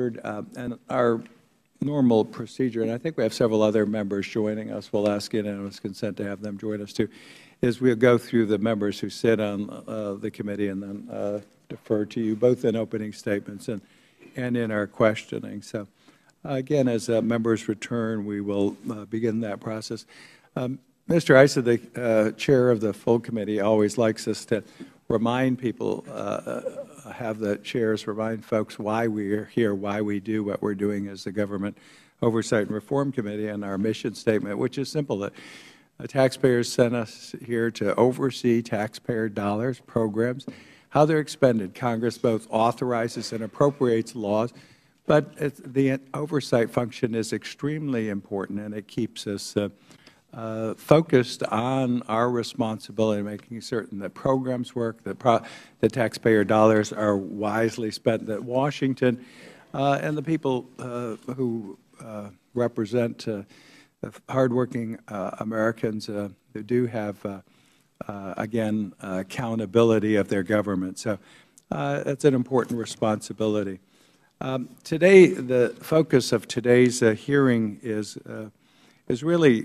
ordered. And our normal procedure, and I think we have several other members joining us, we'll ask unanimous consent to have them join us too, is we'll go through the members who sit on the committee and then defer to you, both in opening statements and in our questioning. So again, as members return, we will begin that process. Mr. Issa, the chair of the full committee, always likes us to remind people, have the chairs remind folks why we are here, why we do what we're doing as the Government Oversight and Reform Committee, and our mission statement, which is simple, that taxpayers sent us here to oversee taxpayer dollars, programs, how they're expended. Congress both authorizes and appropriates laws, but the oversight function is extremely important, and it keeps us focused on our responsibility, making certain that programs work, that taxpayer dollars are wisely spent, that Washington and the people who represent the hardworking Americans who do have, again, accountability of their government. So that's an important responsibility. Today, the focus of today's hearing is really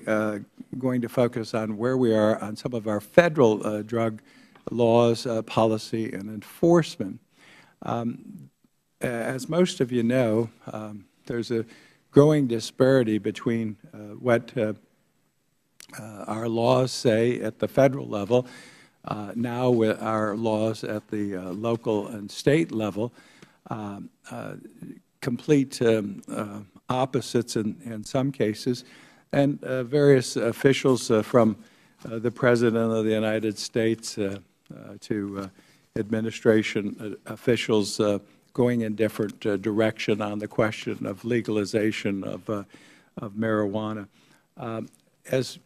going to focus on where we are on some of our Federal drug laws, policy, and enforcement. As most of you know, there's a growing disparity between what our laws say at the Federal level, now with our laws at the local and State level, complete opposites in some cases, and various officials from the President of the United States to administration officials going in different direction on the question of legalization of marijuana. As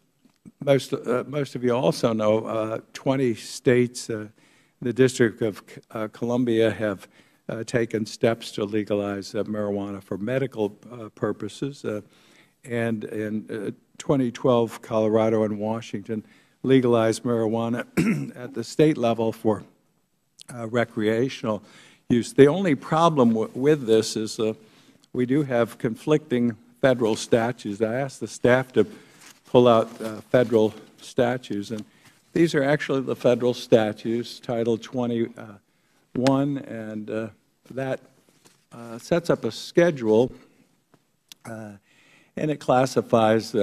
most of you also know, 20 states, the District of Columbia, have taken steps to legalize marijuana for medical purposes. And in 2012, Colorado and Washington legalized marijuana at the State level for recreational use. The only problem with this is we do have conflicting Federal statutes. I asked the staff to pull out Federal statutes, and these are actually the Federal statutes, Title 21, and that sets up a schedule, and it classifies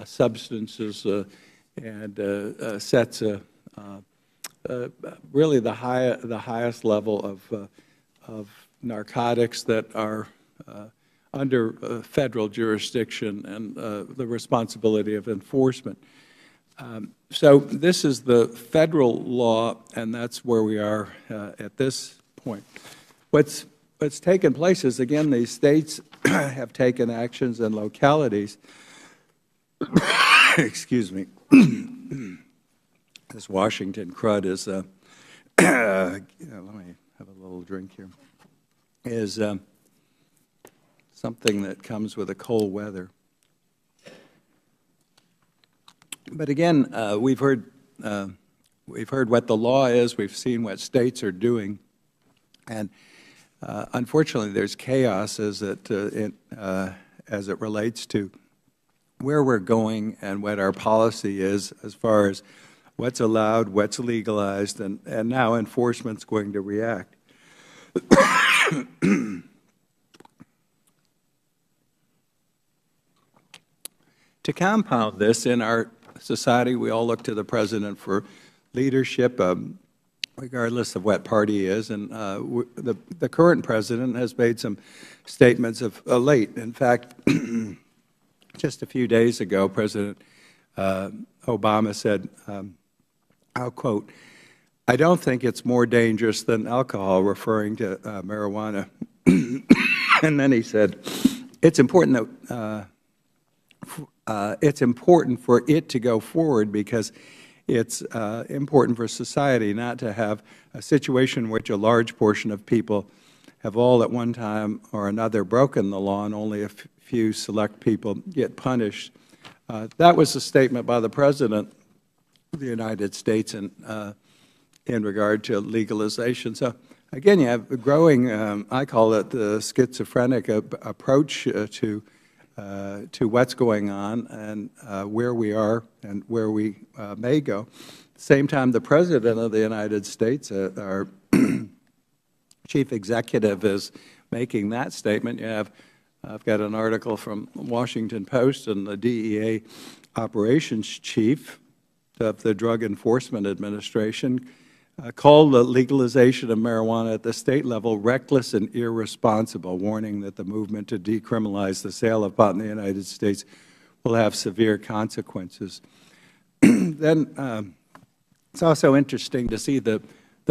substances and sets really the highest level of narcotics that are under Federal jurisdiction and the responsibility of enforcement. So this is the Federal law, and that's where we are at this point. What's taken place is, again, these states have taken actions, and localities, excuse me, this Washington crud is, let me have a little drink here, is something that comes with the cold weather. But again, we've heard what the law is. We've seen what states are doing, and unfortunately, there's chaos as it relates to where we're going and what our policy is as far as what's allowed, what's legalized, and now enforcement's going to react. To compound this, in our society, we all look to the President for leadership, regardless of what party he is, and the current President has made some statements of late. In fact, just a few days ago, President Obama said, I'll quote, "I don't think it's more dangerous than alcohol," referring to marijuana. And then he said, it's important for it to go forward because it's important for society not to have a situation in which a large portion of people have all at one time or another broken the law and only a few select people get punished. That was a statement by the President of the United States in regard to legalization. So again, you have a growing, I call it the schizophrenic approach to what's going on and where we are and where we may go. At the same time, the President of the United States, our Chief Executive, is making that statement. I've got an article from Washington Post, and the DEA operations chief of the Drug Enforcement Administration called the legalization of marijuana at the state level reckless and irresponsible, warning that the movement to decriminalize the sale of pot in the United States will have severe consequences. Then it's also interesting to see the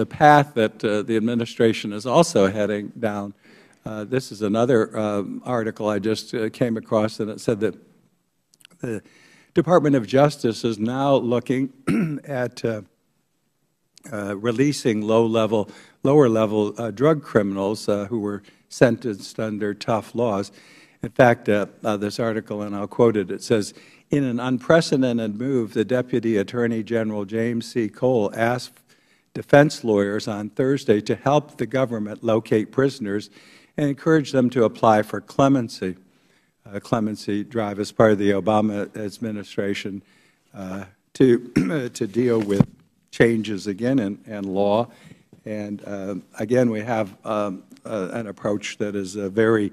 path that the administration is also heading down. This is another article I just came across, and it said that the Department of Justice is now looking at releasing lower-level drug criminals who were sentenced under tough laws. In fact, this article, and I'll quote it, it says, "In an unprecedented move, the Deputy Attorney General James C. Cole asked defense lawyers on Thursday to help the government locate prisoners and encourage them to apply for clemency." Clemency drive as part of the Obama administration to deal with changes again in law. And again, we have an approach that is very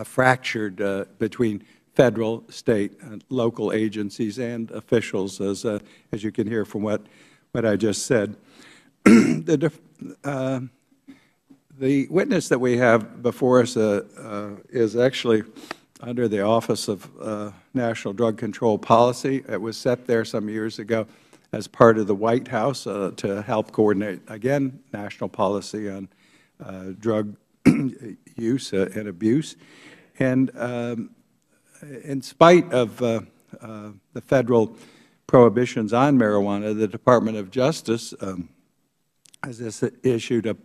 fractured between federal, state, and local agencies and officials, as you can hear from what I just said. The witness that we have before us is actually under the Office of National Drug Control Policy. It was set there some years ago as part of the White House to help coordinate, again, national policy on drug use and abuse. And in spite of the federal prohibitions on marijuana, the Department of Justice has issued a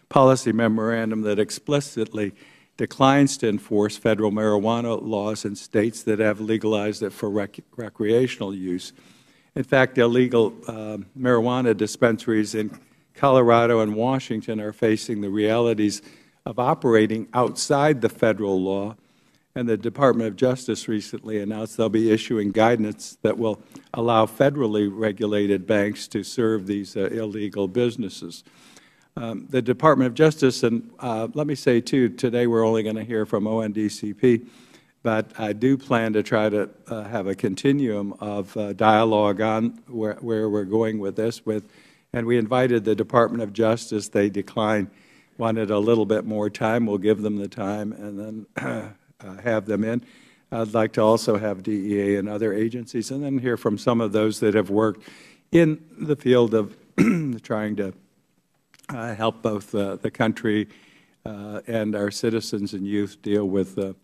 policy memorandum that explicitly declines to enforce federal marijuana laws in states that have legalized it for recreational use. In fact, illegal marijuana dispensaries in Colorado and Washington are facing the realities of operating outside the federal law, and the Department of Justice recently announced they'll be issuing guidance that will allow federally regulated banks to serve these illegal businesses. The Department of Justice, and let me say, too, today we're only going to hear from ONDCP, but I do plan to try to have a continuum of dialogue on where we're going with this. And we invited the Department of Justice. They declined, wanted a little bit more time. We'll give them the time and then have them in. I'd like to also have DEA and other agencies, and then hear from some of those that have worked in the field of trying to help both the country and our citizens and youth deal with the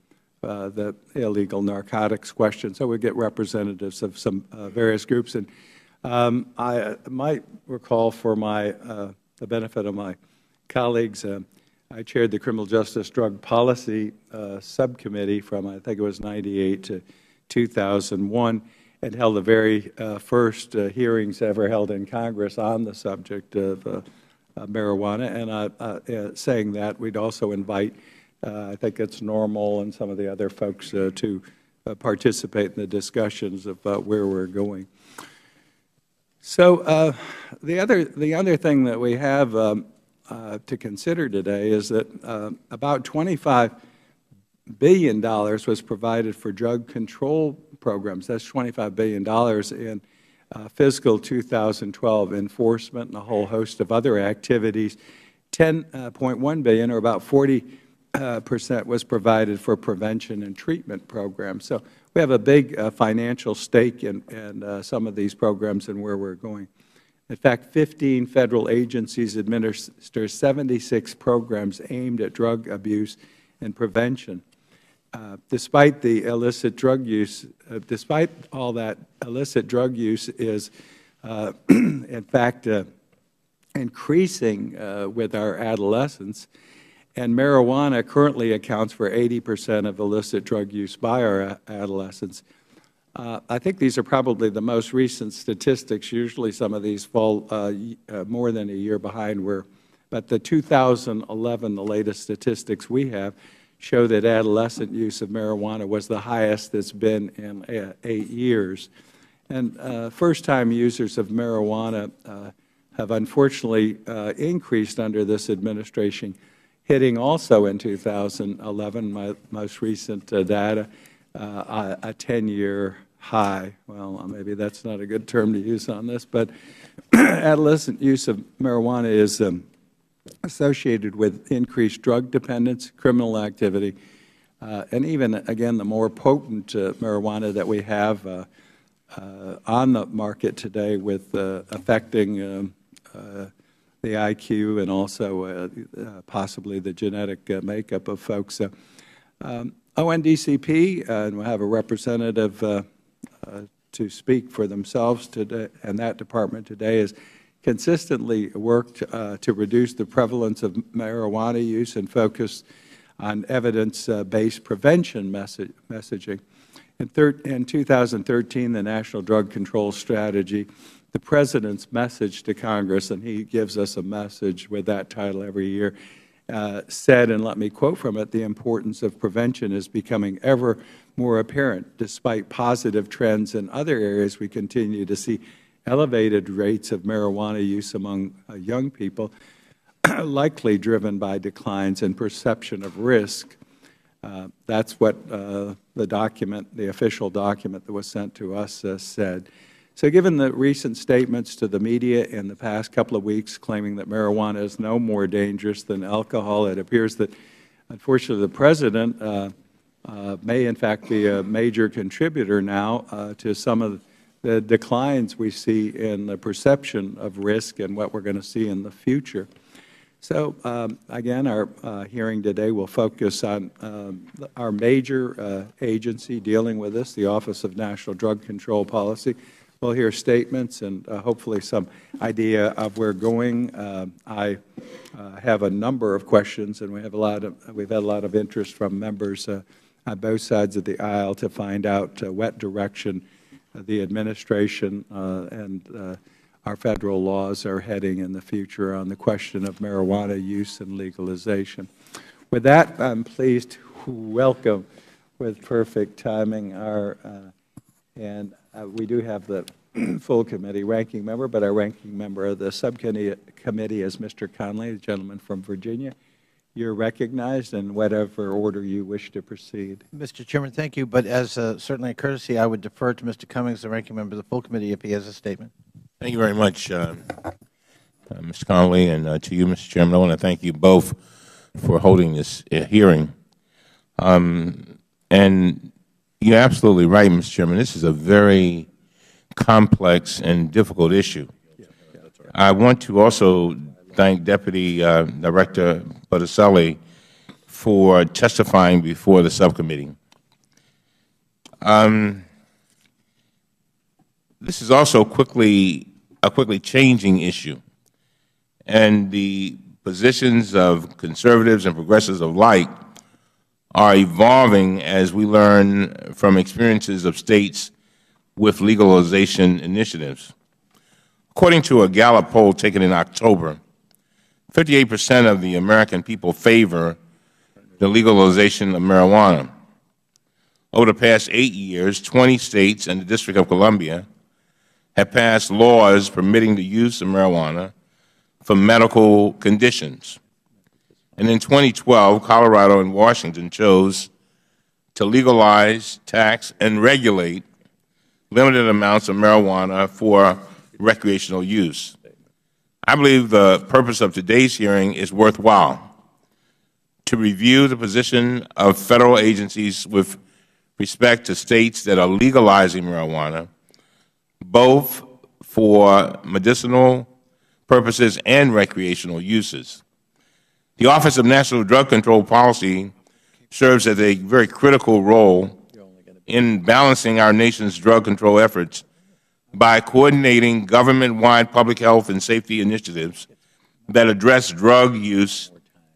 illegal narcotics question. So we get representatives of some various groups. And I might recall, for the benefit of my colleagues, I chaired the Criminal Justice Drug Policy Subcommittee from, I think it was 98 to 2001, and held the very first hearings ever held in Congress on the subject of marijuana. And saying that, we'd also invite, I think it's Normal and some of the other folks to participate in the discussions of where we're going. So the other thing that we have to consider today is that about $25 billion was provided for drug control programs. That's $25 billion in fiscal 2012 enforcement and a whole host of other activities. $10.1 billion, or about 40%, was provided for prevention and treatment programs. So we have a big financial stake in some of these programs and where we're going. In fact, 15 federal agencies administer 76 programs aimed at drug abuse and prevention. Despite the illicit drug use, despite all that, illicit drug use is, in fact, increasing with our adolescents, and marijuana currently accounts for 80% of illicit drug use by our adolescents. I think these are probably the most recent statistics. Usually some of these fall more than a year behind where But the 2011, the latest statistics we have, show that adolescent use of marijuana was the highest it's been in 8 years. And first-time users of marijuana have unfortunately increased under this administration, hitting also in 2011, my most recent data, a 10-year high. Well, maybe that's not a good term to use on this, but adolescent use of marijuana is associated with increased drug dependence, criminal activity, and even, again, the more potent marijuana that we have on the market today with affecting the IQ and also possibly the genetic makeup of folks. ONDCP, and we'll have a representative to speak for themselves today, and that department today has consistently worked to reduce the prevalence of marijuana use and focus on evidence-based prevention messaging. In 2013, the National Drug Control Strategy, the President's message to Congress, and he gives us a message with that title every year, said, and let me quote from it, "The importance of prevention is becoming ever more apparent. Despite positive trends in other areas, we continue to see elevated rates of marijuana use among young people, likely driven by declines in perception of risk." That's what the document, the official document that was sent to us said. So given the recent statements to the media in the past couple of weeks claiming that marijuana is no more dangerous than alcohol, it appears that, unfortunately, the President may in fact be a major contributor now to some of the declines we see in the perception of risk and what we're going to see in the future. So again, our hearing today will focus on our major agency dealing with this, the Office of National Drug Control Policy. We'll hear statements and hopefully some idea of where we're going. I have a number of questions, and we've had a lot of interest from members on both sides of the aisle to find out what direction the administration and our Federal laws are heading in the future on the question of marijuana use and legalization. With that, I'm pleased to welcome, with perfect timing, and we do have the full committee ranking member, but our ranking member of the subcommittee is Mr. Conley, a gentleman from Virginia. You're recognized in whatever order you wish to proceed. Mr. Chairman, thank you. But as certainly a courtesy, I would defer to Mr. Cummings, the ranking member of the full committee, if he has a statement. Thank you very much, Mr. Conley, and to you, Mr. Chairman. I want to thank you both for holding this hearing. And you're absolutely right, Mr. Chairman. This is a very complex and difficult issue. I want to also thank Deputy Director Botticelli for testifying before the subcommittee. This is also a quickly changing issue, and the positions of conservatives and progressives alike are evolving as we learn from experiences of states with legalization initiatives. According to a Gallup poll taken in October, 58% of the American people favor the legalization of marijuana. Over the past 8 years, 20 states and the District of Columbia have passed laws permitting the use of marijuana for medical conditions. And in 2012, Colorado and Washington chose to legalize, tax, and regulate limited amounts of marijuana for recreational use. I believe the purpose of today's hearing is worthwhile: to review the position of Federal agencies with respect to states that are legalizing marijuana, both for medicinal purposes and recreational uses. The Office of National Drug Control Policy serves as a very critical role in balancing our nation's drug control efforts by coordinating government-wide public health and safety initiatives that address drug use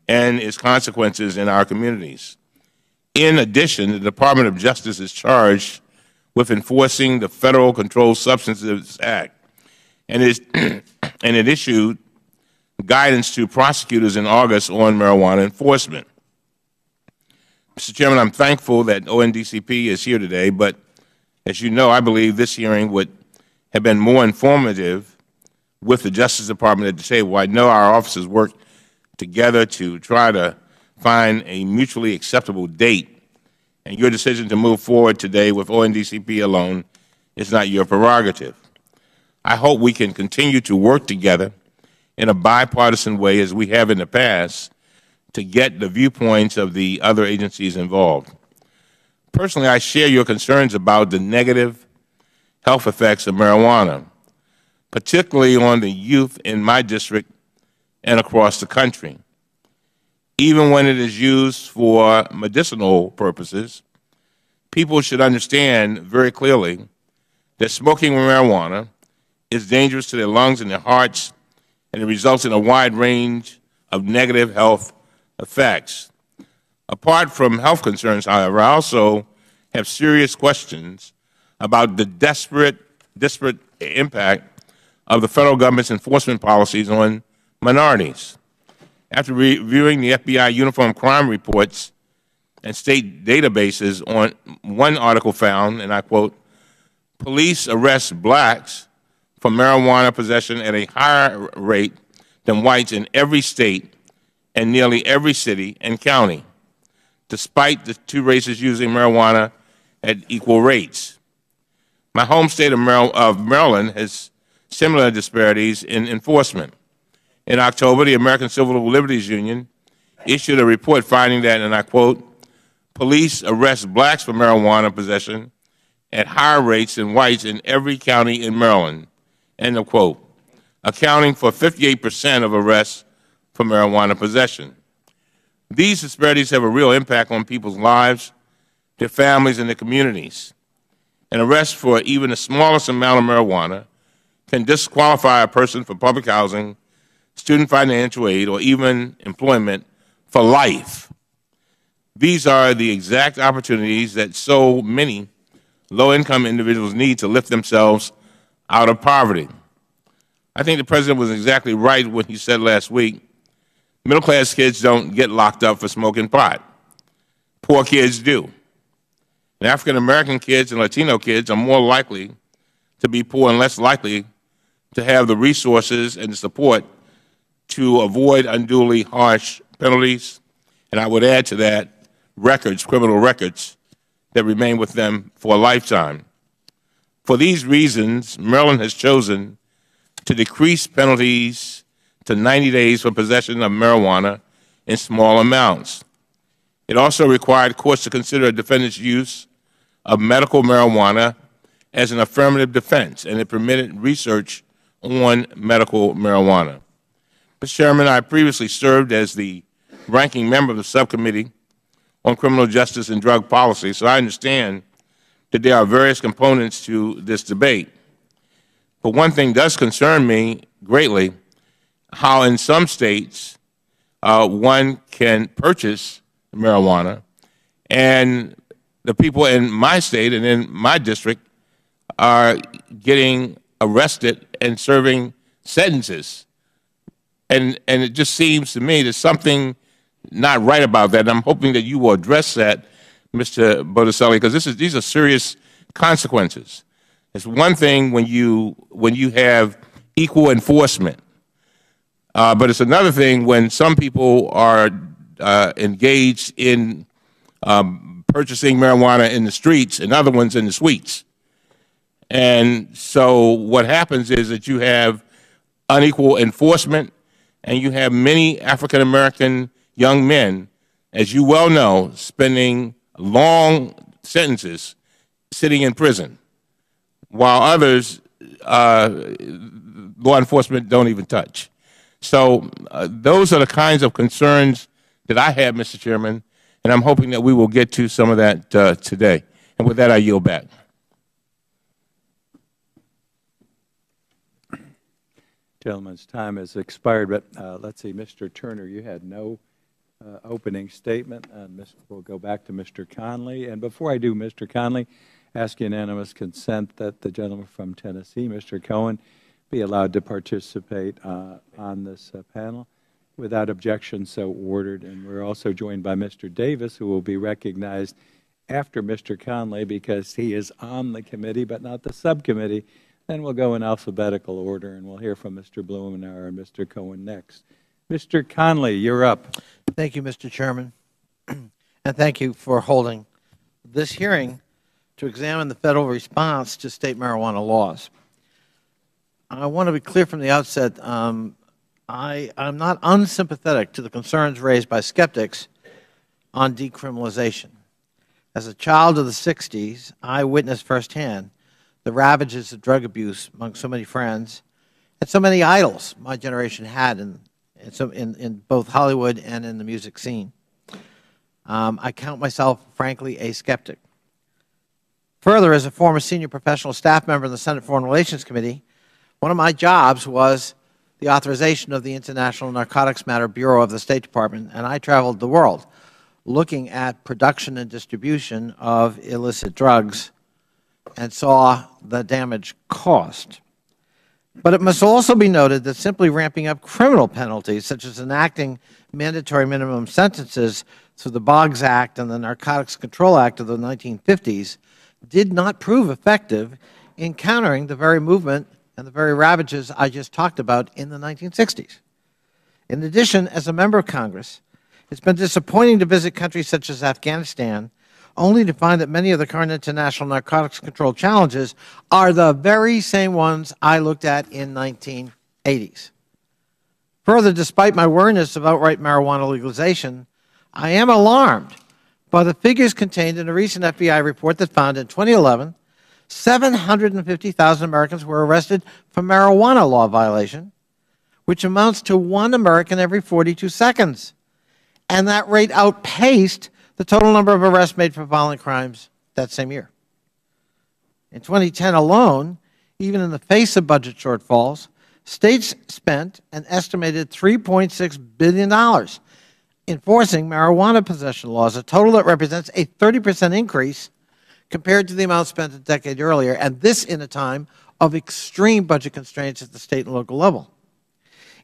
and its consequences in our communities. In addition, the Department of Justice is charged with enforcing the Federal Controlled Substances Act, and it issued guidance to prosecutors in August on marijuana enforcement. Mr. Chairman, I'm thankful that ONDCP is here today, but as you know, I believe this hearing would have been more informative with the Justice Department at the table. I know our officers worked together to try to find a mutually acceptable date, and your decision to move forward today with ONDCP alone is not your prerogative. I hope we can continue to work together in a bipartisan way as we have in the past to get the viewpoints of the other agencies involved. Personally, I share your concerns about the negative health effects of marijuana, particularly on the youth in my district and across the country. Even when it is used for medicinal purposes, people should understand very clearly that smoking marijuana is dangerous to their lungs and their hearts, and it results in a wide range of negative health effects. Apart from health concerns, however, I also have serious questions about the disparate impact of the federal government's enforcement policies on minorities. After reviewing the FBI uniform crime reports and state databases, on one article found, and I quote, "Police arrest blacks for marijuana possession at a higher rate than whites in every state and nearly every city and county, despite the two races using marijuana at equal rates." My home state of Maryland has similar disparities in enforcement. In October, the American Civil Liberties Union issued a report finding that, and I quote, "Police arrest blacks for marijuana possession at higher rates than whites in every county in Maryland," end of quote, accounting for 58% of arrests for marijuana possession. These disparities have a real impact on people's lives, their families, and their communities. An arrest for even the smallest amount of marijuana can disqualify a person for public housing, student financial aid, or even employment for life. These are the exact opportunities that so many low-income individuals need to lift themselves out of poverty. I think the President was exactly right when he said last week, middle-class kids don't get locked up for smoking pot. Poor kids do. And African-American kids and Latino kids are more likely to be poor and less likely to have the resources and the support to avoid unduly harsh penalties, and I would add to that records, criminal records, that remain with them for a lifetime. For these reasons, Maryland has chosen to decrease penalties to 90 days for possession of marijuana in small amounts. It also required courts to consider a defendant's use of medical marijuana as an affirmative defense, and it permitted research on medical marijuana. Mr. Chairman, I previously served as the ranking member of the Subcommittee on Criminal Justice and Drug Policy, so I understand that there are various components to this debate. But one thing does concern me greatly, how in some states one can purchase marijuana, and the people in my state and in my district are getting arrested and serving sentences. And it just seems to me there's something not right about that. And I'm hoping that you will address that, Mr. Botticelli, because these are serious consequences. It's one thing when you have equal enforcement, but it's another thing when some people are engaged in purchasing marijuana in the streets and other ones in the suites. And so what happens is that you have unequal enforcement, and you have many African-American young men, as you well know, spending long sentences sitting in prison, while others, law enforcement don't even touch. So those are the kinds of concerns that I have, Mr. Chairman, and I'm hoping that we will get to some of that today. And with that, I yield back. Gentleman's time has expired, but let's see, Mr. Turner, you had no opening statement. We'll go back to Mr. Conley. And before I do, Mr. Conley, ask unanimous consent that the gentleman from Tennessee, Mr. Cohen, be allowed to participate on this panel. Without objection, so ordered. And we're also joined by Mr. Davis, who will be recognized after Mr. Conley because he is on the committee but not the subcommittee. Then we'll go in alphabetical order, and we'll hear from Mr. Blumenauer and Mr. Cohen next. Mr. Conley, you're up. Thank you, Mr. Chairman, and thank you for holding this hearing to examine the federal response to state marijuana laws. I want to be clear from the outset, I'm not unsympathetic to the concerns raised by skeptics on decriminalization. As a child of the 60s, I witnessed firsthand the ravages of drug abuse among so many friends and so many idols my generation had in both Hollywood and in the music scene. I count myself, frankly, a skeptic. Further, as a former senior professional staff member in the Senate Foreign Relations Committee, one of my jobs was the authorization of the International Narcotics Matter Bureau of the State Department, and I traveled the world looking at production and distribution of illicit drugs and saw the damage caused. But it must also be noted that simply ramping up criminal penalties, such as enacting mandatory minimum sentences through the Boggs Act and the Narcotics Control Act of the 1950s, did not prove effective in countering the very movement and the very ravages I just talked about in the 1960s. In addition, as a member of Congress, it's been disappointing to visit countries such as Afghanistan, only to find that many of the current international narcotics control challenges are the very same ones I looked at in the 1980s. Further, despite my wariness of outright marijuana legalization, I am alarmed by the figures contained in a recent FBI report that found in 2011, 750,000 Americans were arrested for marijuana law violation, which amounts to 1 American every 42 seconds. And that rate outpaced the total number of arrests made for violent crimes that same year. In 2010 alone, even in the face of budget shortfalls, states spent an estimated $3.6 billion enforcing marijuana possession laws, a total that represents a 30% increase compared to the amount spent a decade earlier, and this in a time of extreme budget constraints at the state and local level.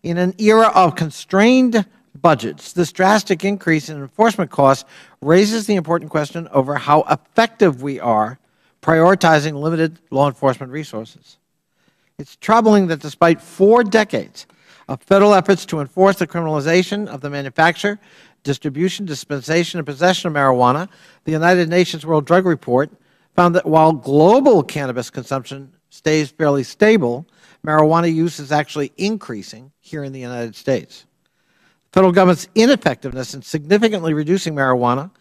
In an era of constrained budgets, this drastic increase in enforcement costs raises the important question over how effective we are prioritizing limited law enforcement resources. It's troubling that despite 4 decades of federal efforts to enforce the criminalization of the manufacture, distribution, dispensation, and possession of marijuana, the United Nations World Drug Report found that while global cannabis consumption stays fairly stable, marijuana use is actually increasing here in the United States. The federal government's ineffectiveness in significantly reducing marijuana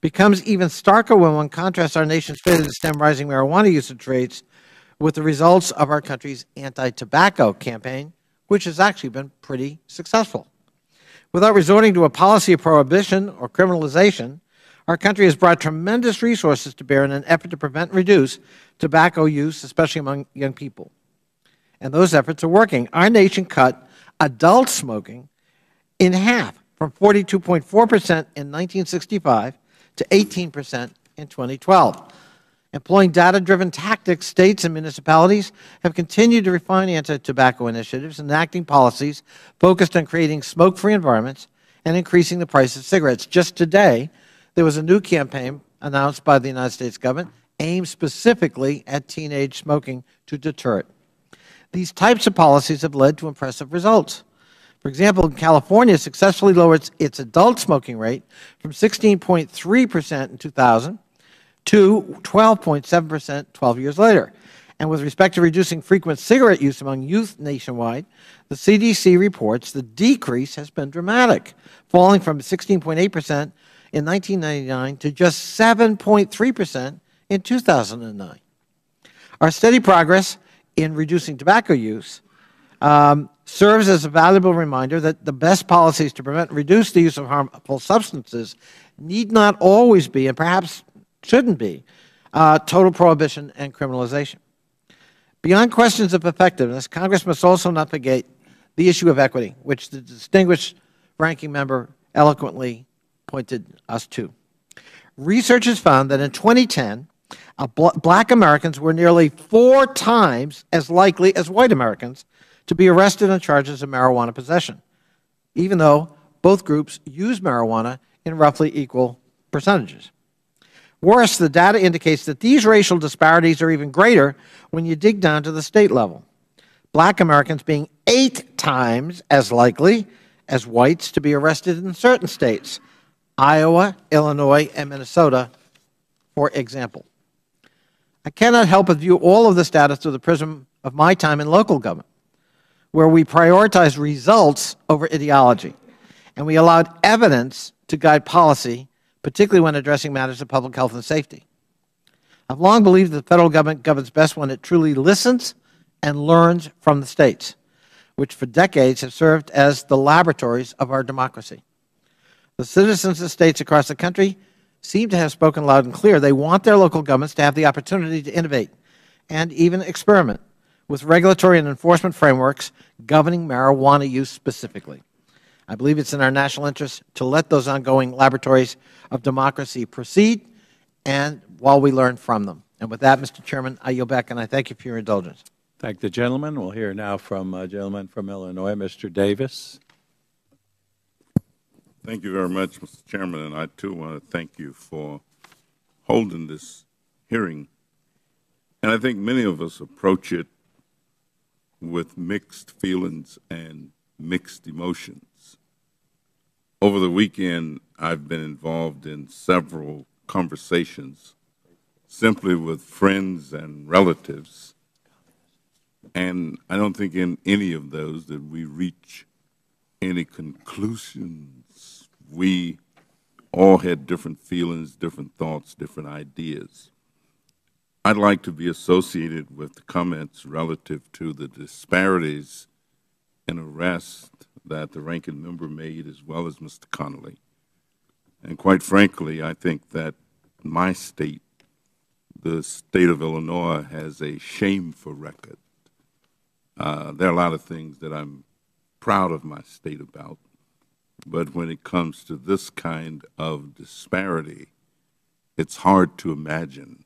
becomes even starker when one contrasts our nation's failure to stem rising marijuana usage rates with the results of our country's anti-tobacco campaign, which has actually been pretty successful. Without resorting to a policy of prohibition or criminalization, our country has brought tremendous resources to bear in an effort to prevent and reduce tobacco use, especially among young people. And those efforts are working. Our nation cut adult smoking in half, from 42.4% in 1965 to 18% in 2012. Employing data-driven tactics, states and municipalities have continued to refine anti-tobacco initiatives, enacting policies focused on creating smoke-free environments and increasing the price of cigarettes. Just today, there was a new campaign announced by the United States government aimed specifically at teenage smoking to deter it. These types of policies have led to impressive results. For example, California successfully lowered its adult smoking rate from 16.3% in 2000 to 12.7% 12 years later. And with respect to reducing frequent cigarette use among youth nationwide, the CDC reports the decrease has been dramatic, falling from 16.8% in 1999 to just 7.3% in 2009. Our steady progress in reducing tobacco use serves as a valuable reminder that the best policies to prevent and reduce the use of harmful substances need not always be, and perhaps shouldn't be, total prohibition and criminalization. Beyond questions of effectiveness, Congress must also not forget the issue of equity, which the distinguished ranking member eloquently pointed us to. Research has found that in 2010, Black Americans were nearly 4 times as likely as white Americans to be arrested on charges of marijuana possession, even though both groups use marijuana in roughly equal percentages. Worse, the data indicates that these racial disparities are even greater when you dig down to the state level. Black Americans being 8 times as likely as whites to be arrested in certain states, Iowa, Illinois, and Minnesota, for example. I cannot help but view all of this data through the prism of my time in local government, where we prioritized results over ideology, and we allowed evidence to guide policy, particularly when addressing matters of public health and safety. I've long believed that the federal government governs best when it truly listens and learns from the states, which for decades have served as the laboratories of our democracy. The citizens of states across the country seem to have spoken loud and clear. They want their local governments to have the opportunity to innovate and even experiment with regulatory and enforcement frameworks governing marijuana use specifically. I believe it's in our national interest to let those ongoing laboratories of democracy proceed, and while we learn from them. And with that, Mr. Chairman, I yield back, and I thank you for your indulgence. Thank the gentleman. We'll hear now from a gentleman from Illinois, Mr. Davis. Thank you very much, Mr. Chairman, and I too want to thank you for holding this hearing. And I think many of us approach it with mixed feelings and mixed emotions. Over the weekend, I've been involved in several conversations simply with friends and relatives, and I don't think in any of those did we reach any conclusions. We all had different feelings, different thoughts, different ideas. I'd like to be associated with the comments relative to the disparities in arrest that the ranking member made, as well as Mr. Connolly. And quite frankly, I think that my state, the state of Illinois, has a shameful record. There are a lot of things that I'm proud of my state about, but when it comes to this kind of disparity, it's hard to imagine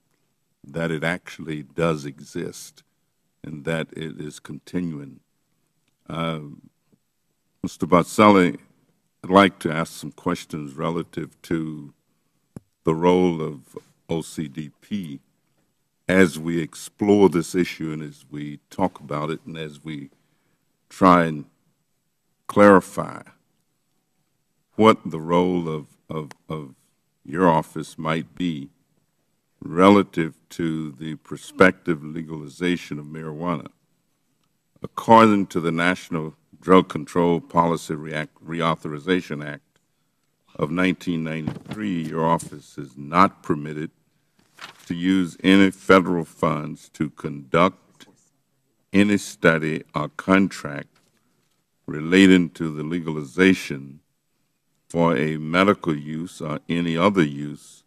that it actually does exist and that it is continuing. Mr. Barcelli, I'd like to ask some questions relative to the role of OCDP as we explore this issue and as we talk about it and as we try and clarify what the role of your office might be relative to the prospective legalization of marijuana. According to the National Drug Control Policy Reauthorization Act of 1993, your office is not permitted to use any federal funds to conduct any study or contract relating to the legalization for a medical use or any other use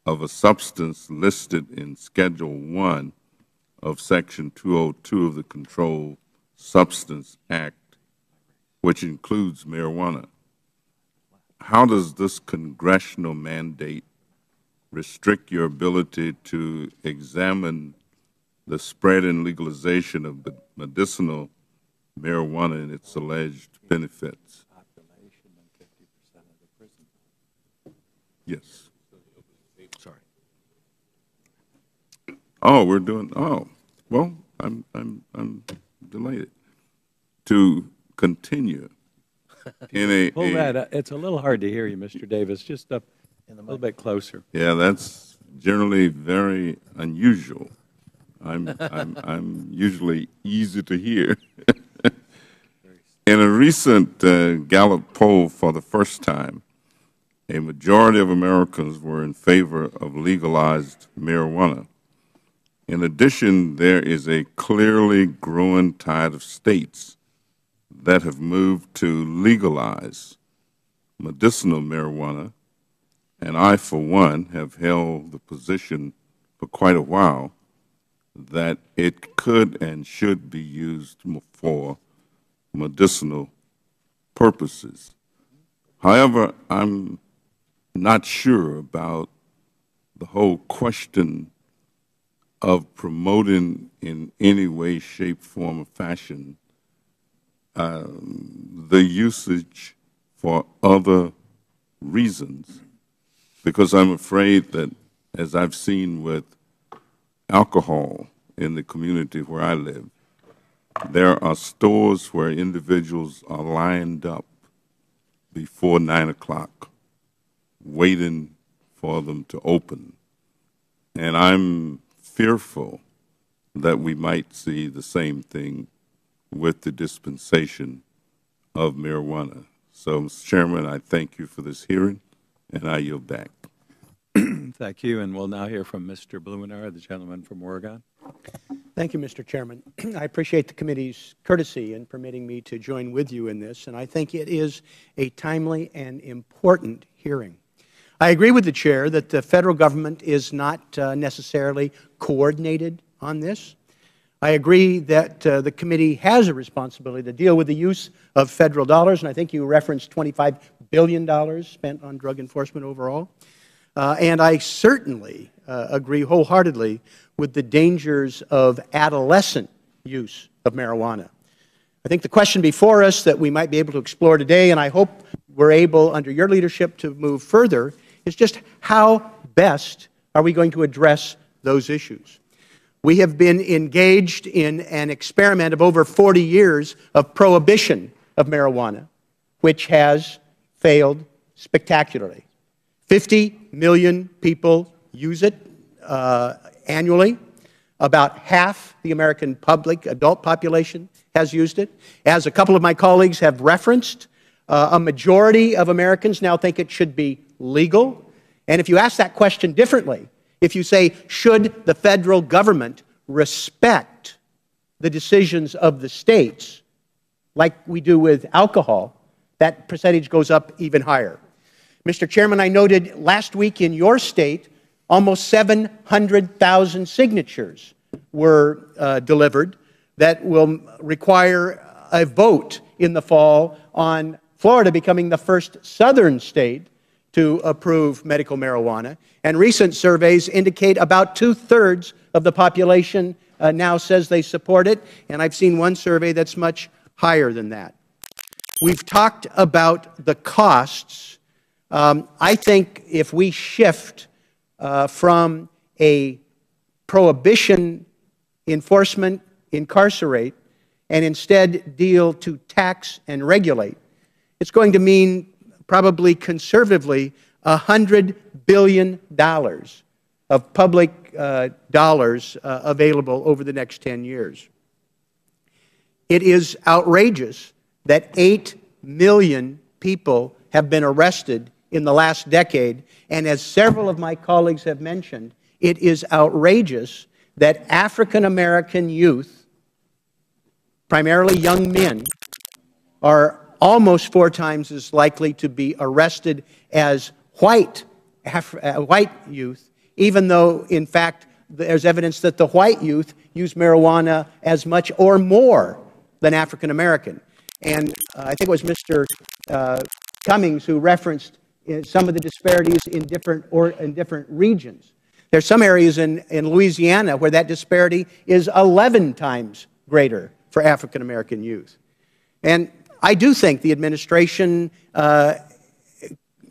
of a substance listed in Schedule 1 of Section 202 of the Controlled Substance Act, which includes marijuana. How does this congressional mandate restrict your ability to examine the spread and legalization of medicinal marijuana and its alleged benefits? Yes. Sorry. Oh, we're doing. Oh, well, I'm delighted to continue in a. Pull that. It's a little hard to hear you, Mr. Davis. Just up a little bit closer. Yeah, that's generally very unusual. I'm usually easy to hear. In a recent Gallup poll, for the first time, a majority of Americans were in favor of legalized marijuana. In addition, there is a clearly growing tide of states that have moved to legalize medicinal marijuana, and I, for one, have held the position for quite a while that it could and should be used for medicinal purposes. However, I'm not sure about the whole question of promoting in any way, shape, form, or fashion the usage for other reasons, because I'm afraid that, as I've seen with alcohol in the community where I live, there are stores where individuals are lined up before 9 o'clock waiting for them to open. And I'm fearful that we might see the same thing with the dispensation of marijuana. So, Mr. Chairman, I thank you for this hearing, and I yield back. Thank you, and we'll now hear from Mr. Blumenauer, the gentleman from Oregon. Thank you, Mr. Chairman. I appreciate the committee's courtesy in permitting me to join with you in this, and I think it is a timely and important hearing. I agree with the Chair that the Federal Government is not necessarily coordinated on this. I agree that the committee has a responsibility to deal with the use of Federal dollars, and I think you referenced $25 billion spent on drug enforcement overall. And I certainly agree wholeheartedly with the dangers of adolescent use of marijuana. I think the question before us that we might be able to explore today, and I hope we're able, under your leadership, to move further, is just how best are we going to address those issues. We have been engaged in an experiment of over 40 years of prohibition of marijuana, which has failed spectacularly. 50 million people use it annually. About half the American adult population has used it. As a couple of my colleagues have referenced, a majority of Americans now think it should be legal. And if you ask that question differently, if you say, should the federal government respect the decisions of the states, like we do with alcohol, that percentage goes up even higher. Mr. Chairman, I noted last week in your state, almost 700,000 signatures were delivered that will require a vote in the fall on Florida becoming the first southern state to approve medical marijuana. And recent surveys indicate about 2/3 of the population now says they support it, and I've seen one survey that's much higher than that. We've talked about the costs. I think if we shift from a prohibition, enforcement, incarcerate, and instead deal to tax and regulate, it's going to mean probably conservatively $100 billion of public dollars available over the next 10 years. It is outrageous that 8 million people have been arrested in the last decade, and as several of my colleagues have mentioned, it is outrageous that African American youth, primarily young men, are almost 4 times as likely to be arrested as white youth, even though, in fact, there's evidence that the white youth use marijuana as much or more than African American. And I think it was Mr. Cummings who referenced some of the disparities in different regions. There's some areas in Louisiana where that disparity is 11 times greater for African American youth. And I do think the administration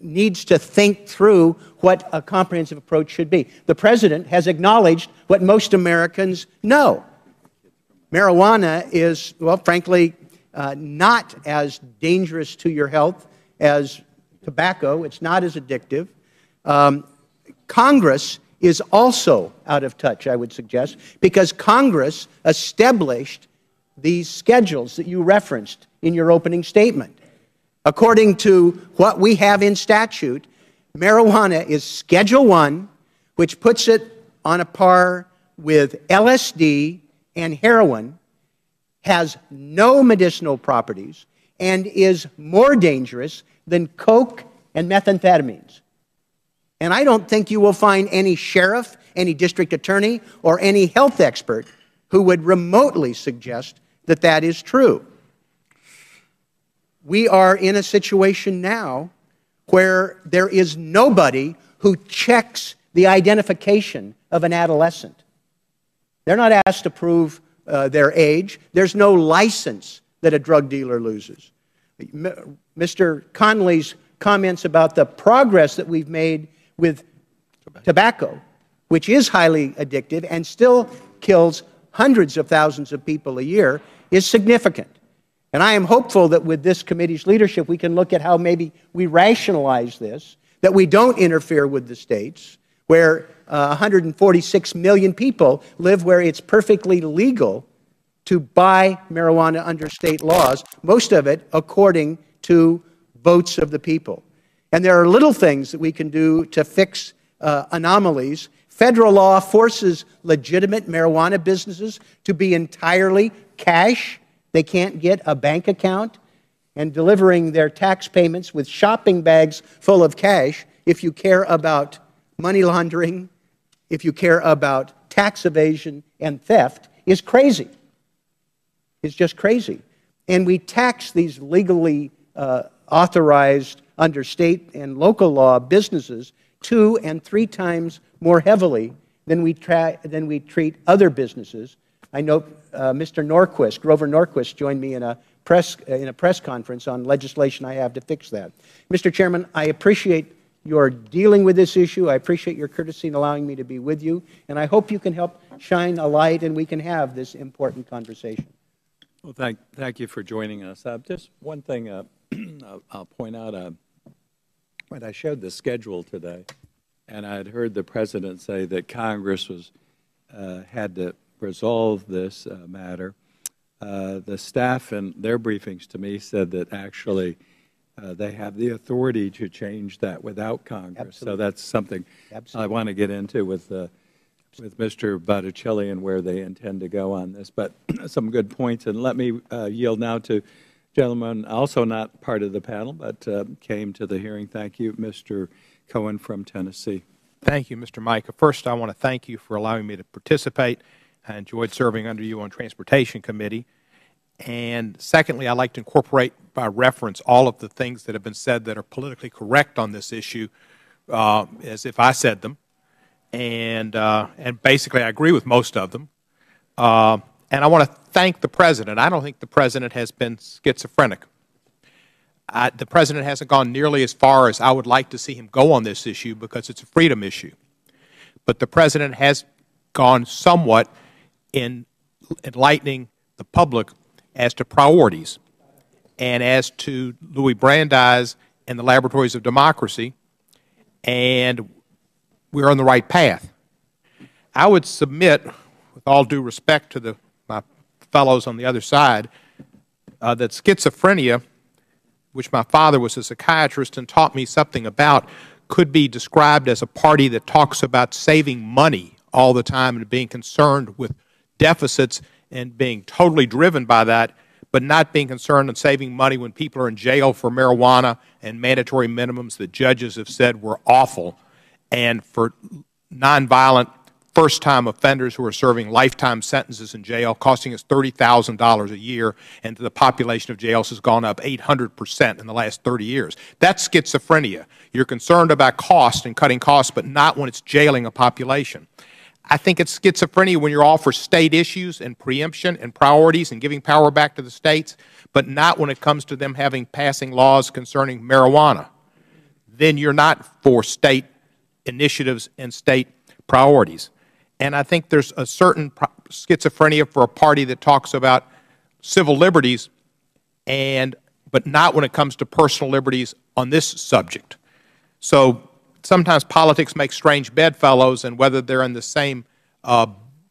needs to think through what a comprehensive approach should be. The President has acknowledged what most Americans know. Marijuana is, well, frankly, not as dangerous to your health as tobacco. It's not as addictive. Congress is also out of touch, I would suggest, because Congress established these schedules that you referenced in your opening statement. According to what we have in statute, marijuana is Schedule I, which puts it on a par with LSD and heroin, has no medicinal properties, and is more dangerous than coke and methamphetamines. And I don't think you will find any sheriff, any district attorney, or any health expert who would remotely suggest that that is true. We are in a situation now where there is nobody who checks the identification of an adolescent. They're not asked to prove their age. There's no license that a drug dealer loses. Mr. Conley's comments about the progress that we've made with tobacco, which is highly addictive and still kills hundreds of thousands of people a year, is significant. And I am hopeful that with this committee's leadership, we can look at how maybe we rationalize this, that we don't interfere with the states, where 146 million people live where it's perfectly legal to buy marijuana under state laws, most of it according to votes of the people. And there are little things that we can do to fix anomalies. Federal law forces legitimate marijuana businesses to be entirely cash. They can't get a bank account, and delivering their tax payments with shopping bags full of cash. If you care about money laundering, if you care about tax evasion and theft, is crazy. It's just crazy. And we tax these legally authorized under state and local law businesses 2 and 3 times more heavily than we treat other businesses. I know Mr. Norquist, Grover Norquist, joined me in a press conference on legislation I have to fix that. Mr. Chairman, I appreciate your dealing with this issue. I appreciate your courtesy in allowing me to be with you, and I hope you can help shine a light and we can have this important conversation. Well, thank you for joining us. Just one thing I'll point out. When I showed the schedule today, and I had heard the President say that Congress had to resolve this matter, the staff in their briefings to me said that actually they have the authority to change that without Congress. Absolutely. So that's something I want to get into with Mr. Botticelli and where they intend to go on this. But some good points. And let me yield now to gentleman also not part of the panel, but came to the hearing. Thank you, Mr. Cohen from Tennessee. Thank you, Mr. Micah. First, I want to thank you for allowing me to participate. I enjoyed serving under you on Transportation Committee. And secondly, I'd like to incorporate by reference all of the things that have been said that are politically correct on this issue as if I said them. And basically, I agree with most of them. And I want to thank the President. I don't think the President has been schizophrenic. The President hasn't gone nearly as far as I would like to see him go on this issue because it's a freedom issue. But the President has gone somewhat in enlightening the public as to priorities and as to Louis Brandeis and the laboratories of democracy, and we're on the right path. I would submit, with all due respect to my fellows on the other side, that schizophrenia, which my father was a psychiatrist and taught me something about, could be described as a party that talks about saving money all the time and being concerned with deficits and being totally driven by that, but not being concerned in saving money when people are in jail for marijuana and mandatory minimums that judges have said were awful, and for nonviolent first-time offenders who are serving lifetime sentences in jail, costing us $30,000 a year, and the population of jails has gone up 800% in the last 30 years. That's schizophrenia. You're concerned about cost and cutting costs, but not when it's jailing a population. I think it's schizophrenia when you're all for state issues and preemption and priorities and giving power back to the states, but not when it comes to them passing laws concerning marijuana. Then you're not for state initiatives and state priorities. And I think there's a certain schizophrenia for a party that talks about civil liberties, but not when it comes to personal liberties on this subject. So sometimes politics makes strange bedfellows, and whether they're in the same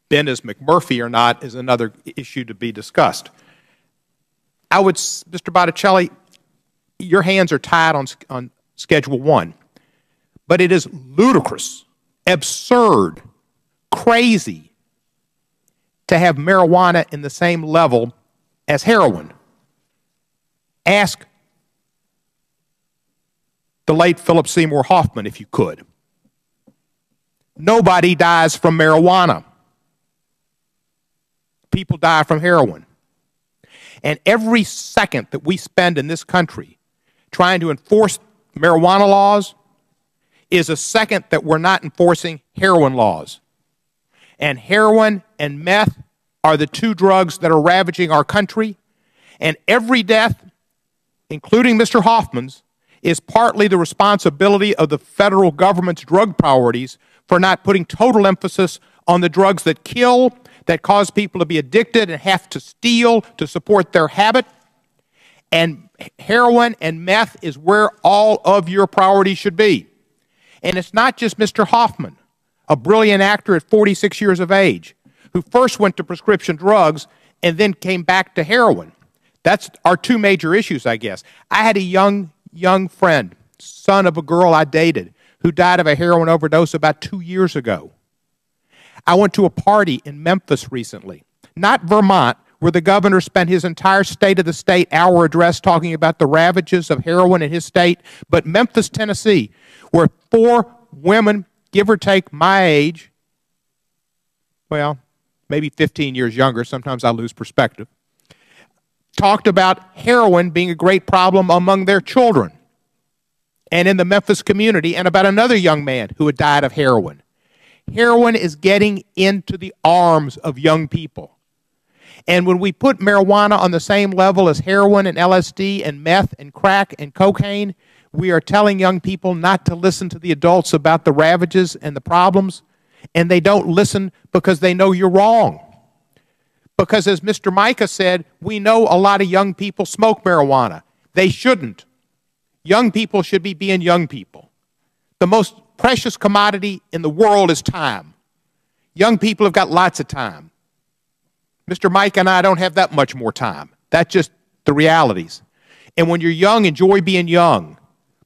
bin as McMurphy or not is another issue to be discussed. Mr. Botticelli, your hands are tied on Schedule 1, but it is ludicrous, absurd, crazy to have marijuana in the same level as heroin. Ask the late Philip Seymour Hoffman, if you could. Nobody dies from marijuana. People die from heroin. And every second that we spend in this country trying to enforce marijuana laws is a second that we're not enforcing heroin laws. And heroin and meth are the two drugs that are ravaging our country, And every death, including Mr. Hoffman's, is partly the responsibility of the federal government's drug priorities for not putting total emphasis on the drugs that kill, that cause people to be addicted and have to steal to support their habit. And heroin and meth is where all of your priorities should be. And it's not just Mr. Hoffman, a brilliant actor at 46 years of age, who first went to prescription drugs and then came back to heroin. That's our two major issues, I guess. I had a young friend, son of a girl I dated, who died of a heroin overdose about 2 years ago. I went to a party in Memphis recently, not Vermont, where the governor spent his entire State of the State hour address talking about the ravages of heroin in his state, but Memphis, Tennessee, where 4 women, give or take my age, well, maybe 15 years younger, sometimes I lose perspective, talked about heroin being a great problem among their children and in the Memphis community, and about another young man who had died of heroin. Heroin is getting into the arms of young people. And when we put marijuana on the same level as heroin and LSD and meth and crack and cocaine, we are telling young people not to listen to the adults about the ravages and the problems, and they don't listen because they know you're wrong. Because as Mr. Micah said, we know a lot of young people smoke marijuana. They shouldn't. Young people should be being young people. The most precious commodity in the world is time. Young people have got lots of time. Mr. Mike and I don't have that much more time. That's just the realities. And when you're young, enjoy being young,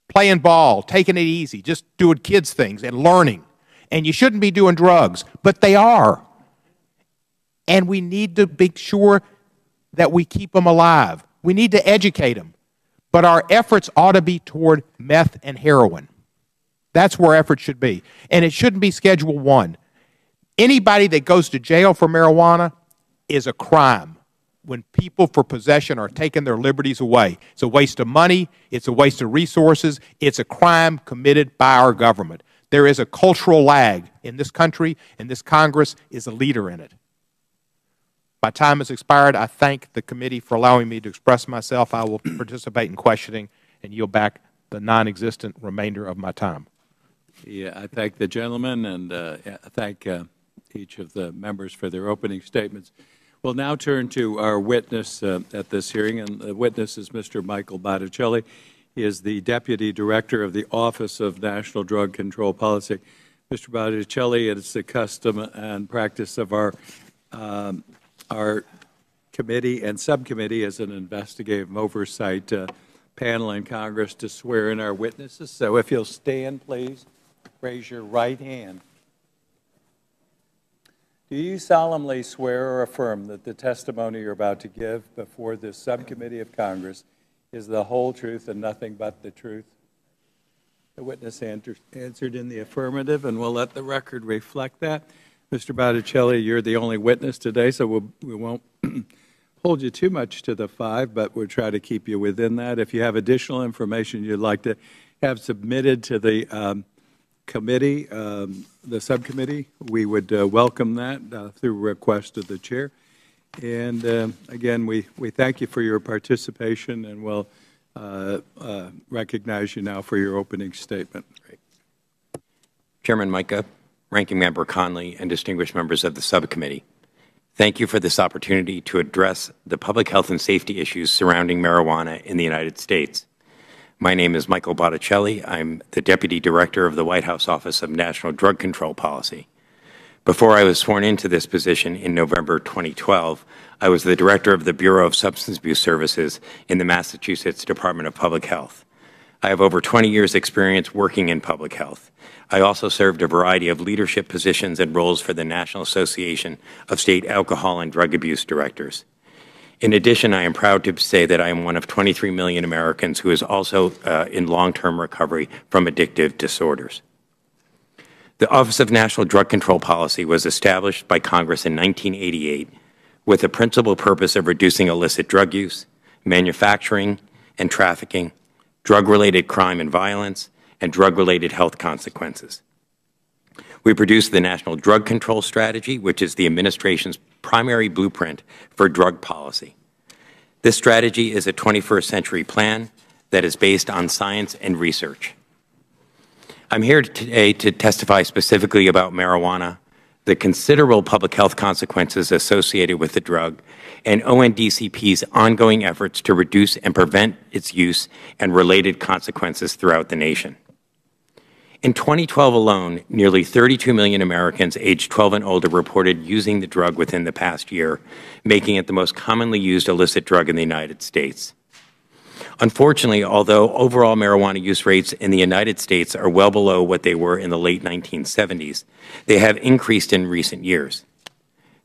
playing ball, taking it easy, just doing kids' things and learning. And you shouldn't be doing drugs, but they are. And we need to make sure that we keep them alive. We need to educate them. But our efforts ought to be toward meth and heroin. That's where efforts should be. And it shouldn't be Schedule 1. Anybody that goes to jail for marijuana is a crime. When people for possession are taking their liberties away, it's a waste of money, it's a waste of resources, it's a crime committed by our government. There is a cultural lag in this country, and this Congress is a leader in it. My time has expired. I thank the committee for allowing me to express myself. I will participate in questioning and yield back the non-existent remainder of my time. Yeah, I thank the gentleman, and I thank each of the members for their opening statements. We'll now turn to our witness at this hearing, and the witness is Mr. Michael Botticelli. He is the Deputy Director of the Office of National Drug Control Policy. Mr. Botticelli, it is the custom and practice of our committee and subcommittee as an investigative oversight panel in Congress to swear in our witnesses. So if you'll stand, please, raise your right hand. Do you solemnly swear or affirm that the testimony you're about to give before this subcommittee of Congress is the whole truth and nothing but the truth? The witness answered in the affirmative, and we'll let the record reflect that. Mr. Botticelli, you're the only witness today, so we won't hold you too much to the 5, but we'll try to keep you within that. If you have additional information you'd like to have submitted to the committee, the subcommittee, we would welcome that through request of the chair. And again, we thank you for your participation, and we'll recognize you now for your opening statement. Great. Chairman Micah, Ranking Member Conley, and distinguished members of the subcommittee, thank you for this opportunity to address the public health and safety issues surrounding marijuana in the United States. My name is Michael Botticelli. I'm the Deputy Director of the White House Office of National Drug Control Policy. Before I was sworn into this position in November 2012, I was the Director of the Bureau of Substance Abuse Services in the Massachusetts Department of Public Health. I have over 20 years' experience working in public health. I also served a variety of leadership positions and roles for the National Association of State Alcohol and Drug Abuse Directors. In addition, I am proud to say that I am one of 23 million Americans who is also in long-term recovery from addictive disorders. The Office of National Drug Control Policy was established by Congress in 1988 with the principal purpose of reducing illicit drug use, manufacturing and trafficking, drug-related crime and violence, and drug-related health consequences. We produced the National Drug Control Strategy, which is the administration's primary blueprint for drug policy. This strategy is a 21st century plan that is based on science and research. I'm here today to testify specifically about marijuana, the considerable public health consequences associated with the drug, and ONDCP's ongoing efforts to reduce and prevent its use and related consequences throughout the nation. In 2012 alone, nearly 32 million Americans aged 12 and older reported using the drug within the past year, making it the most commonly used illicit drug in the United States. Unfortunately, although overall marijuana use rates in the United States are well below what they were in the late 1970s, they have increased in recent years.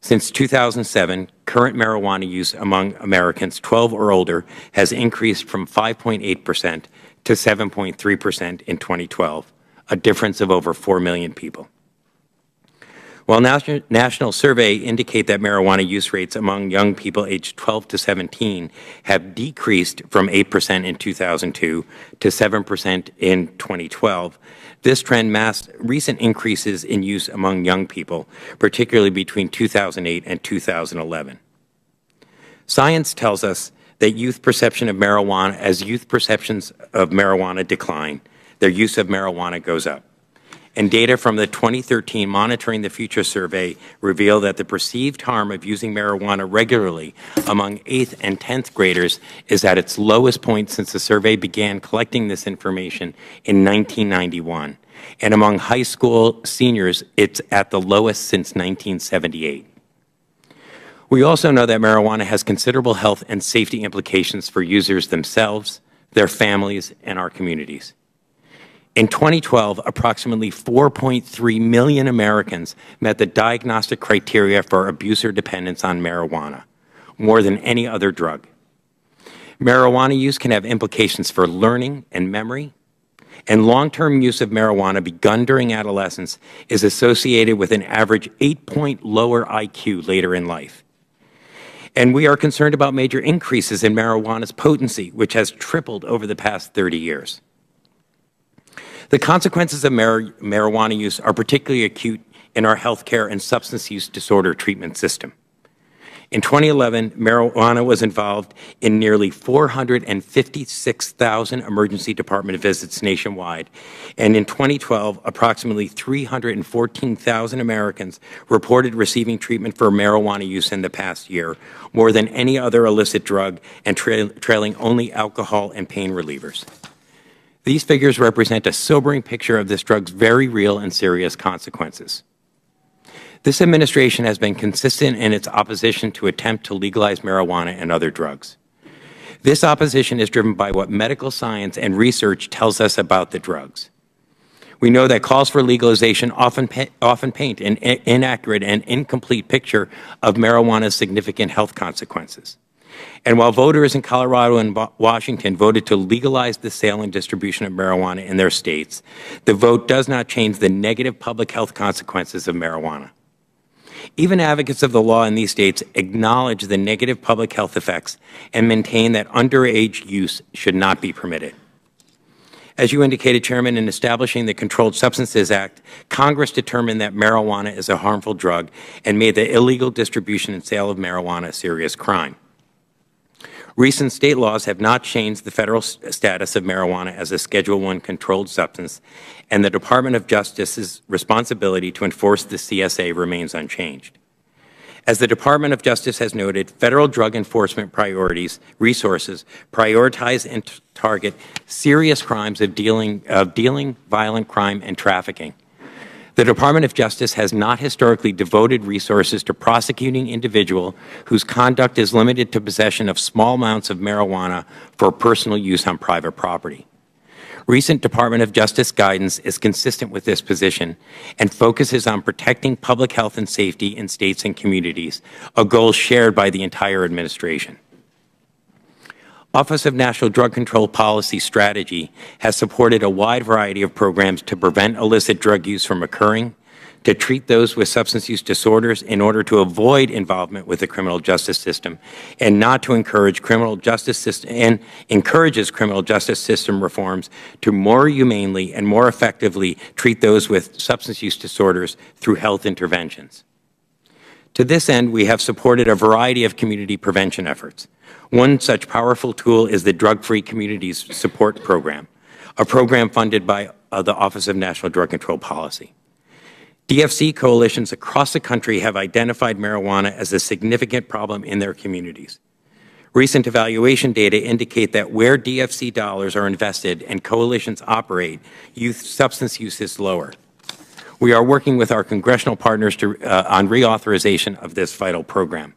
Since 2007, current marijuana use among Americans 12 or older has increased from 5.8% to 7.3% in 2012, a difference of over 4 million people. While national surveys indicate that marijuana use rates among young people aged 12 to 17 have decreased from 8% in 2002 to 7% in 2012, this trend masked recent increases in use among young people, particularly between 2008 and 2011. Science tells us that youth perception of marijuana, as youth perceptions of marijuana decline, their use of marijuana goes up. And data from the 2013 Monitoring the Future survey reveal that the perceived harm of using marijuana regularly among 8th and 10th graders is at its lowest point since the survey began collecting this information in 1991. And among high school seniors, it's at the lowest since 1978. We also know that marijuana has considerable health and safety implications for users themselves, their families, and our communities. In 2012, approximately 4.3 million Americans met the diagnostic criteria for abuse or dependence on marijuana, more than any other drug. Marijuana use can have implications for learning and memory, and long-term use of marijuana begun during adolescence is associated with an average 8-point lower IQ later in life. And we are concerned about major increases in marijuana's potency, which has tripled over the past 30 years. The consequences of marijuana use are particularly acute in our healthcare and substance use disorder treatment system. In 2011, marijuana was involved in nearly 456,000 emergency department visits nationwide, and in 2012, approximately 314,000 Americans reported receiving treatment for marijuana use in the past year, more than any other illicit drug, and trailing only alcohol and pain relievers. These figures represent a sobering picture of this drug's very real and serious consequences. This administration has been consistent in its opposition to attempt to legalize marijuana and other drugs. This opposition is driven by what medical science and research tells us about the drugs. We know that calls for legalization often paint an inaccurate and incomplete picture of marijuana's significant health consequences. And while voters in Colorado and Washington voted to legalize the sale and distribution of marijuana in their states, the vote does not change the negative public health consequences of marijuana. Even advocates of the law in these states acknowledge the negative public health effects and maintain that underage use should not be permitted. As you indicated, Chairman, in establishing the Controlled Substances Act, Congress determined that marijuana is a harmful drug and made the illegal distribution and sale of marijuana a serious crime. Recent state laws have not changed the federal status of marijuana as a Schedule I controlled substance, and the Department of Justice's responsibility to enforce the CSA remains unchanged. As the Department of Justice has noted, federal drug enforcement resources prioritize and target serious crimes of dealing violent crime and trafficking. The Department of Justice has not historically devoted resources to prosecuting individuals whose conduct is limited to possession of small amounts of marijuana for personal use on private property. Recent Department of Justice guidance is consistent with this position and focuses on protecting public health and safety in states and communities, a goal shared by the entire administration. Office of National Drug Control Policy Strategy has supported a wide variety of programs to prevent illicit drug use from occurring, to treat those with substance use disorders in order to avoid involvement with the criminal justice system, and not to encourage criminal justice system, and encourages criminal justice system reforms to more humanely and more effectively treat those with substance use disorders through health interventions. To this end, we have supported a variety of community prevention efforts. One such powerful tool is the Drug-Free Communities Support Program, a program funded by the Office of National Drug Control Policy. DFC coalitions across the country have identified marijuana as a significant problem in their communities. Recent evaluation data indicate that where DFC dollars are invested and coalitions operate, youth substance use is lower. We are working with our congressional partners on reauthorization of this vital program.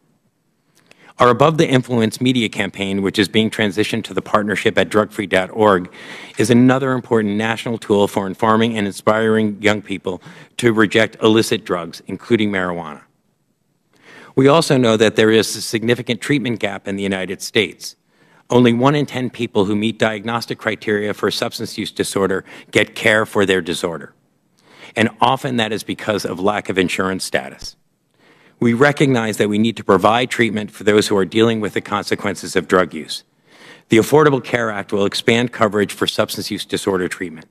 Our Above the Influence media campaign, which is being transitioned to the partnership at drugfree.org, is another important national tool for informing and inspiring young people to reject illicit drugs, including marijuana. We also know that there is a significant treatment gap in the United States. Only 1 in 10 people who meet diagnostic criteria for substance use disorder get care for their disorder. And often that is because of lack of insurance status. We recognize that we need to provide treatment for those who are dealing with the consequences of drug use. The Affordable Care Act will expand coverage for substance use disorder treatment.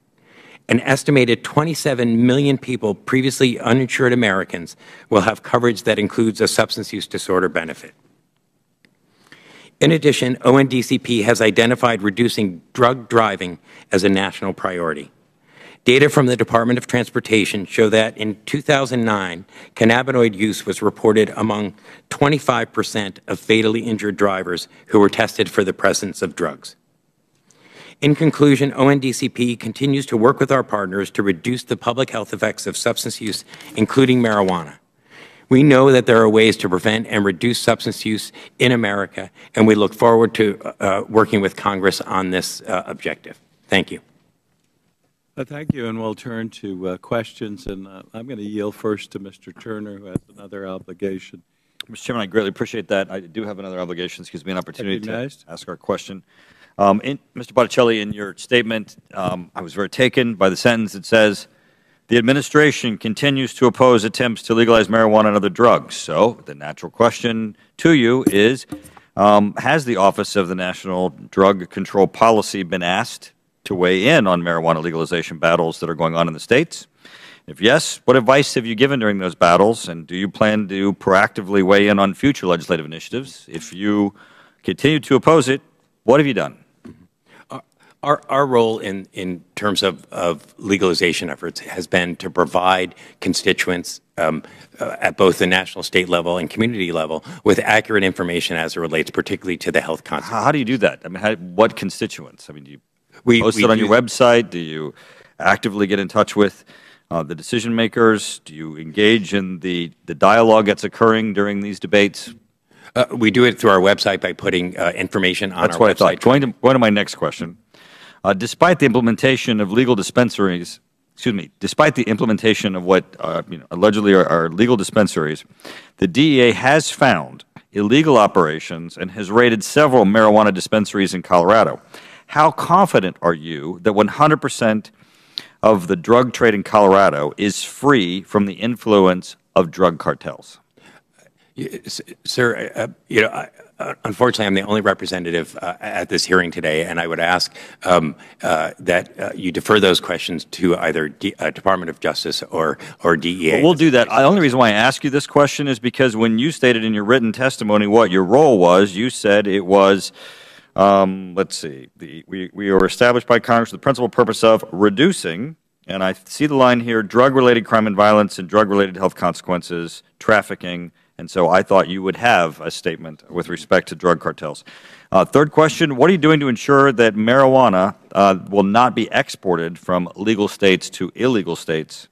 An estimated 27 million people, previously uninsured Americans, will have coverage that includes a substance use disorder benefit. In addition, ONDCP has identified reducing drug driving as a national priority. Data from the Department of Transportation show that in 2009, cannabinoid use was reported among 25% of fatally injured drivers who were tested for the presence of drugs. In conclusion, ONDCP continues to work with our partners to reduce the public health effects of substance use, including marijuana. We know that there are ways to prevent and reduce substance use in America, and we look forward to working with Congress on this objective. Thank you. Thank you, and we'll turn to questions. And I'm going to yield first to Mr. Turner, who has another obligation. Mr. Chairman, I greatly appreciate that. I do have another obligation. This gives me an opportunity to ask our question. Mr. Botticelli, in your statement, I was very taken by the sentence that says, the administration continues to oppose attempts to legalize marijuana and other drugs. So the natural question to you is, has the Office of the National Drug Control Policy been asked to weigh in on marijuana legalization battles that are going on in the states? If yes, what advice have you given during those battles, and do you plan to proactively weigh in on future legislative initiatives? If you continue to oppose it, what have you done? Our role in terms of legalization efforts has been to provide constituents at both the national, state level, and community level with accurate information as it relates particularly to the health consequences. How do you do that? I mean, what constituents? I mean, do you post it on your website? Do you actively get in touch with the decision makers? Do you engage in the dialogue that's occurring during these debates? We do it through our website by putting information on our website. That's what I thought. Going to my next question. Despite the implementation of legal dispensaries, despite the implementation of what allegedly are legal dispensaries, the DEA has found illegal operations and has raided several marijuana dispensaries in Colorado. How confident are you that 100% of the drug trade in Colorado is free from the influence of drug cartels? Sir, unfortunately, I'm the only representative at this hearing today, and I would ask that you defer those questions to either Department of Justice or DEA. Well, we'll do that. The only reason why I ask you this question is because when you stated in your written testimony what your role was, you said it was, let's see, we were established by Congress for the principal purpose of reducing, and I see the line here, drug-related crime and violence and drug-related health consequences, trafficking. And so I thought you would have a statement with respect to drug cartels. Third question, what are you doing to ensure that marijuana will not be exported from legal states to illegal states?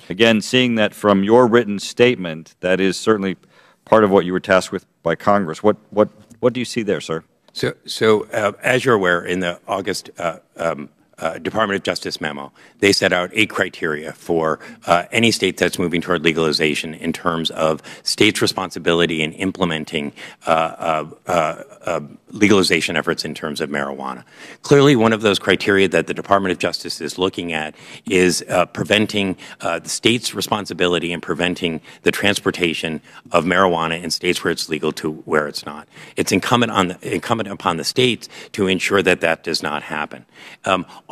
Again, seeing that from your written statement, that is certainly part of what you were tasked with by Congress. What do you see there, sir? So as you're aware, in the August Department of Justice memo, they set out 8 criteria for any state that's moving toward legalization in terms of states' responsibility in implementing legalization efforts in terms of marijuana. Clearly, one of those criteria that the Department of Justice is looking at is preventing the state's responsibility in preventing the transportation of marijuana in states where it's legal to where it's not. It's incumbent upon the states to ensure that that does not happen.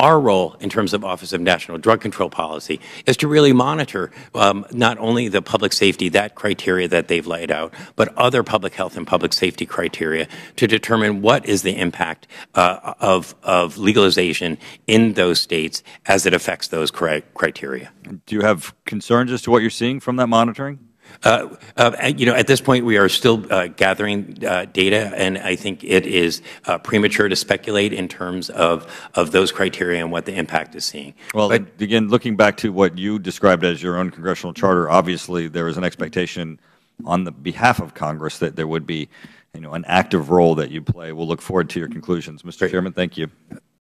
Our role in terms of Office of National Drug Control Policy is to really monitor not only the public safety, that criteria that they've laid out, but other public health and public safety criteria to determine what is the impact of legalization in those states as it affects those criteria. Do you have concerns as to what you're seeing from that monitoring? At this point, we are still gathering data, and I think it is premature to speculate in terms of those criteria and what the impact is seeing. Well, again, looking back to what you described as your own congressional charter, obviously there is an expectation on the behalf of Congress that there would be, an active role that you play. We'll look forward to your conclusions. Mr. Chairman, thank you.